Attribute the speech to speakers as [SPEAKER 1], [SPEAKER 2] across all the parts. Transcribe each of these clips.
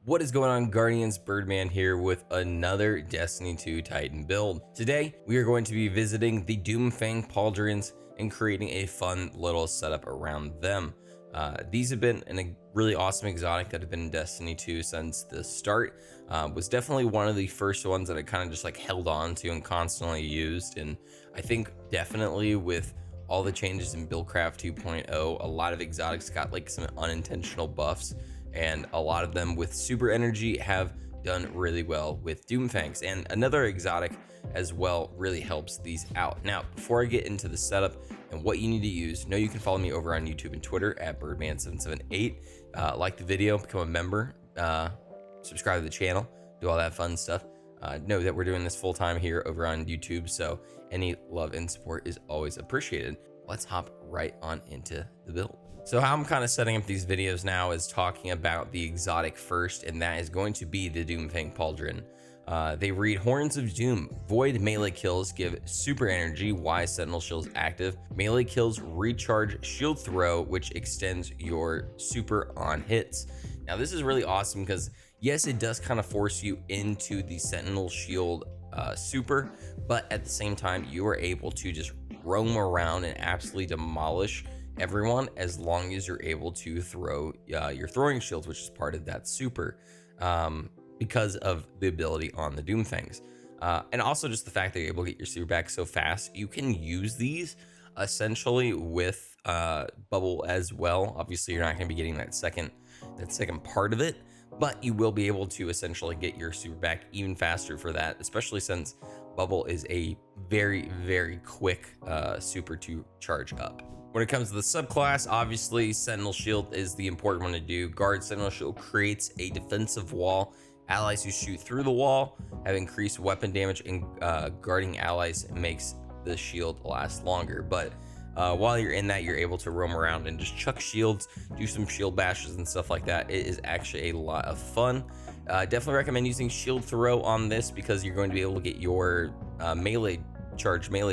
[SPEAKER 1] What is going on, Guardians? Birdman here with another Destiny 2 Titan build. Today, we are going to be visiting the Doomfang Pauldrons and creating a fun little setup around them. These have been a really awesome exotic that have been in Destiny 2 since the start. Was definitely one of the first ones that I kind of just like held on to and constantly used. And I think definitely with all the changes in Buildcraft 2.0, a lot of exotics got like some unintentional buffs, and a lot of them with super energy have done really well with Doomfangs, and another exotic as well really helps these out. Now, before I get into the setup and what you need to use, know you can follow me over on YouTube and Twitter at Birdman778. Like the video, become a member, subscribe to the channel, do all that fun stuff. Know that we're doing this full time here over on YouTube, so any love and support is always appreciated. Let's hop right on into the build. So how I'm kind of setting up these videos now is talking about the exotic first, and that is going to be the Doomfang Pauldron. They read Horns of Doom. Void melee kills give super energy while Sentinel Shield's active. Melee kills recharge shield throw, which extends your super on hits. Now this is really awesome because yes, it does kind of force you into the Sentinel Shield super, but at the same time you are able to just roam around and absolutely demolish everyone as long as you're able to throw your throwing shields, which is part of that super, because of the ability on the Doomfangs. And also just the fact that you're able to get your super back so fast. You can use these essentially with bubble as well. Obviously you're not going to be getting that second part of it, but you will be able to essentially get your super back even faster for that, especially since bubble is a very, very quick super to charge up. When it comes to the subclass, obviously Sentinel Shield is the important one to do. Guard Sentinel Shield creates a defensive wall. Allies who shoot through the wall have increased weapon damage, and guarding allies makes the shield last longer. But while you're in that, you're able to roam around and just chuck shields, do some shield bashes and stuff like that. It is actually a lot of fun. Definitely recommend using shield throw on this because you're going to be able to get your melee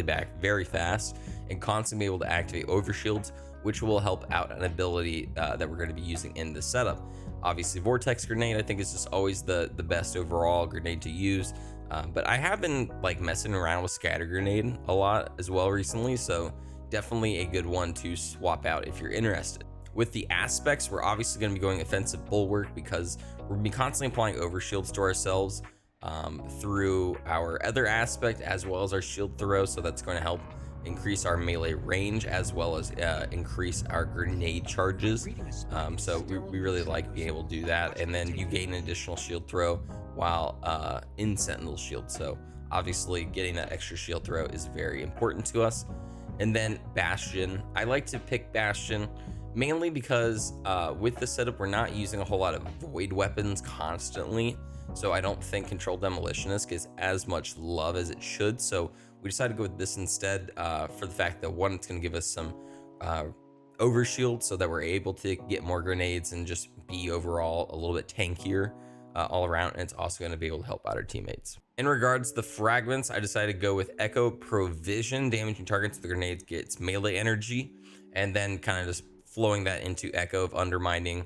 [SPEAKER 1] back very fast and constantly be able to activate overshields, which will help out an ability that we're going to be using in the setup. Obviously Vortex Grenade I think is just always the best overall grenade to use, but I have been like messing around with Scatter Grenade a lot as well recently, so definitely a good one to swap out if you're interested. With the aspects, we're obviously going to be going offensive bulwark because we're going to be constantly applying overshields to ourselves through our other aspect as well as our shield throw, so that's going to help increase our melee range as well as increase our grenade charges. So we really like being able to do that, and then you gain an additional shield throw while in Sentinel Shield, so obviously getting that extra shield throw is very important to us. And then Bastion, I like to pick Bastion mainly because with the setup we're not using a whole lot of void weapons constantly, so I don't think Controlled Demolitionist gets as much love as it should, so we decided to go with this instead for the fact that one, it's going to give us some overshield so that we're able to get more grenades and just be overall a little bit tankier all around, and it's also going to be able to help out our teammates. In regards to the fragments, I decided to go with Echo Provision. Damaging targets with the grenades gets melee energy, and then kind of just flowing that into Echo of Undermining,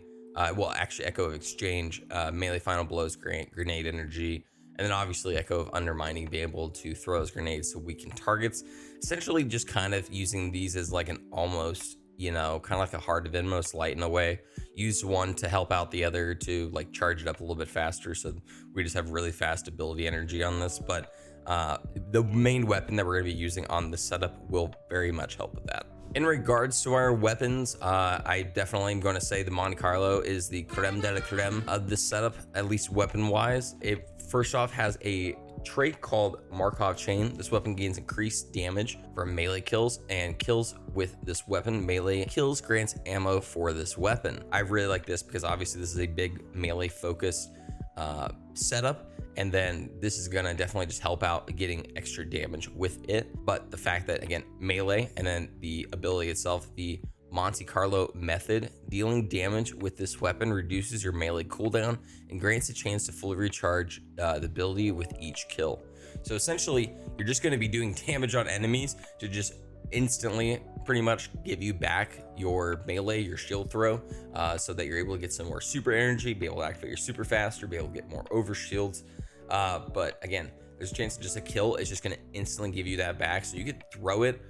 [SPEAKER 1] well actually Echo of Exchange, melee final blows grenade energy, and then obviously Echo of Undermining, be able to throw those grenades to weaken targets. Essentially just kind of using these as like an almost, you know, kind of like a Heart of Inmost Light in a way. Use one to help out the other to like charge it up a little bit faster, so we just have really fast ability energy on this. But the main weapon that we're going to be using on the setup will very much help with that. In regards to our weapons, I definitely am going to say the Monte Carlo is the creme de la creme of this setup, at least weapon wise. It first off has a trait called Markov Chain. This weapon gains increased damage from melee kills, and kills with this weapon melee kills grants ammo for this weapon. I really like this because obviously this is a big melee focused setup, and then this is gonna definitely just help out getting extra damage with it. But the fact that again melee, and then the ability itself, the Monte Carlo method, dealing damage with this weapon reduces your melee cooldown and grants a chance to fully recharge the ability with each kill. So essentially you're just going to be doing damage on enemies to just instantly pretty much give you back your melee, your shield throw, so that you're able to get some more super energy, be able to activate your super faster, be able to get more over shields. But again, there's a chance that just a kill is just going to instantly give you that back. So you could throw it,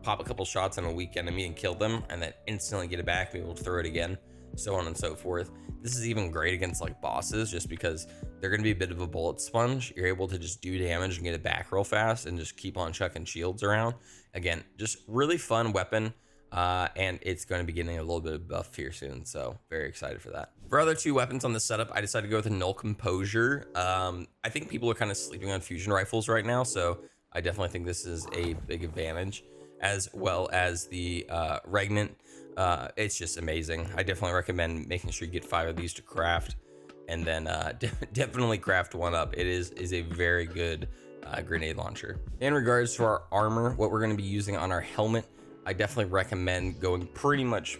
[SPEAKER 1] pop a couple shots on a weak enemy and kill them, and then instantly get it back, be able to throw it again, so on and so forth. This is even great against like bosses, just because they're going to be a bit of a bullet sponge. You're able to just do damage and get it back real fast and just keep on chucking shields around. Again, just really fun weapon. And it's going to be getting a little bit of buff here soon, so very excited for that. For other two weapons on the setup, I decided to go with a null composure. I think people are kind of sleeping on fusion rifles right now, so I definitely think this is a big advantage, as well as the regnant. It's just amazing. I definitely recommend making sure you get 5 of these to craft, and then definitely craft one up. It is a very good grenade launcher. In regards to our armor, what we're going to be using on our helmet, I definitely recommend going pretty much,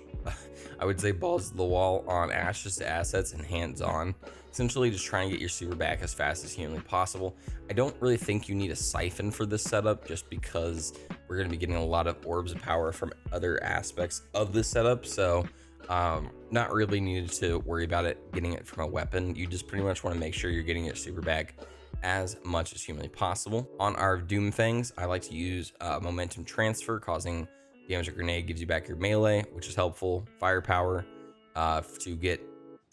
[SPEAKER 1] I would say, balls to the wall on ashes to assets and hands-on. Essentially just try and get your super back as fast as humanly possible. I don't really think you need a siphon for this setup, just because we're going to be getting a lot of orbs of power from other aspects of the setup, so not really needed to worry about it getting it from a weapon. You just pretty much want to make sure you're getting your super back as much as humanly possible. On our Doomfangs, I like to use momentum transfer, causing damage a grenade gives you back your melee, which is helpful. Firepower to get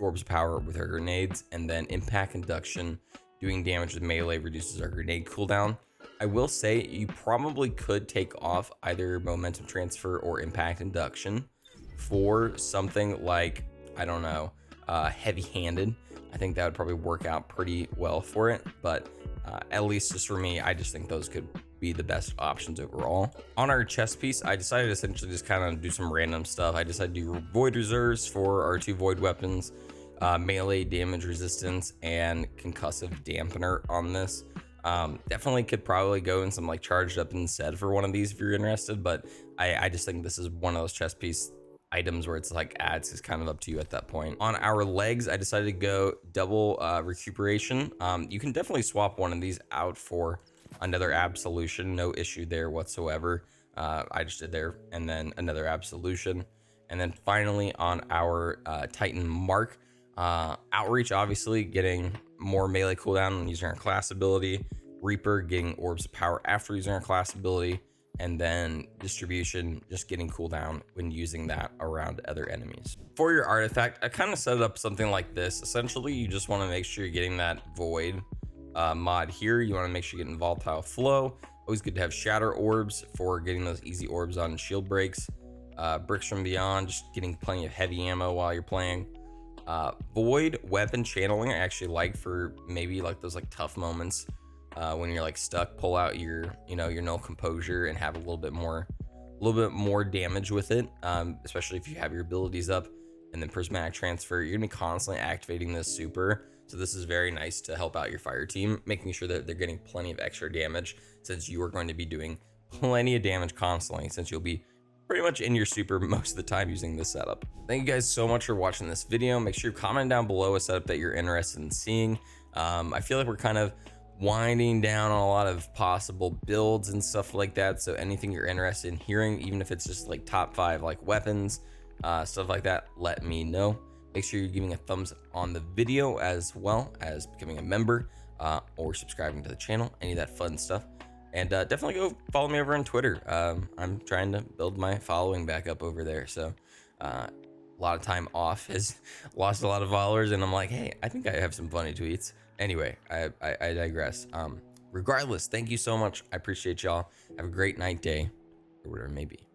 [SPEAKER 1] orbs of power with our grenades, and then impact induction, doing damage with melee reduces our grenade cooldown. I will say you probably could take off either momentum transfer or impact induction for something like, I don't know, heavy-handed. I think that would probably work out pretty well for it, but at least just for me, I just think those could be the best options overall. On our chest piece, I decided to essentially just kind of do some random stuff. I decided to do void reserves for our 2 void weapons, melee damage resistance, and concussive dampener on this. Definitely could probably go in some like charged up instead for one of these if you're interested, but I just think this is one of those chest piece items where it's like ads is kind of up to you at that point. On our legs, I decided to go double recuperation. You can definitely swap one of these out for another absolution, no issue there whatsoever. I just did there, and then another absolution. And then finally on our Titan mark, outreach, obviously getting more melee cooldown when using our class ability, Reaper getting orbs of power after using our class ability, and then distribution just getting cooldown when using that around other enemies. For your artifact, I kind of set it up something like this. Essentially, you just want to make sure you're getting that void mod here. You want to make sure you're getting volatile flow. Always good to have shatter orbs for getting those easy orbs on shield breaks. Bricks from beyond, just getting plenty of heavy ammo while you're playing. Void weapon channeling, I actually like for maybe like those like tough moments when you're like stuck. Pull out your your null composure and have a little bit more damage with it, especially if you have your abilities up. And then prismatic transfer, you're gonna be constantly activating this super, so this is very nice to help out your fire team, making sure that they're getting plenty of extra damage, since you are going to be doing plenty of damage constantly, since you'll be pretty much in your super most of the time using this setup. Thank you guys so much for watching this video. Make sure you comment down below a setup that you're interested in seeing. I feel like we're kind of winding down on a lot of possible builds and stuff like that, so anything you're interested in hearing, even if it's just like top 5 like weapons, stuff like that, let me know. Make sure you're giving a thumbs up on the video, as well as becoming a member or subscribing to the channel, any of that fun stuff. And definitely go follow me over on Twitter. I'm trying to build my following back up over there, so a lot of time off has lost a lot of followers, and I'm like, hey, I think I have some funny tweets. Anyway, I digress. Regardless, thank you so much. I appreciate y'all. Have a great night, day, or whatever it may be.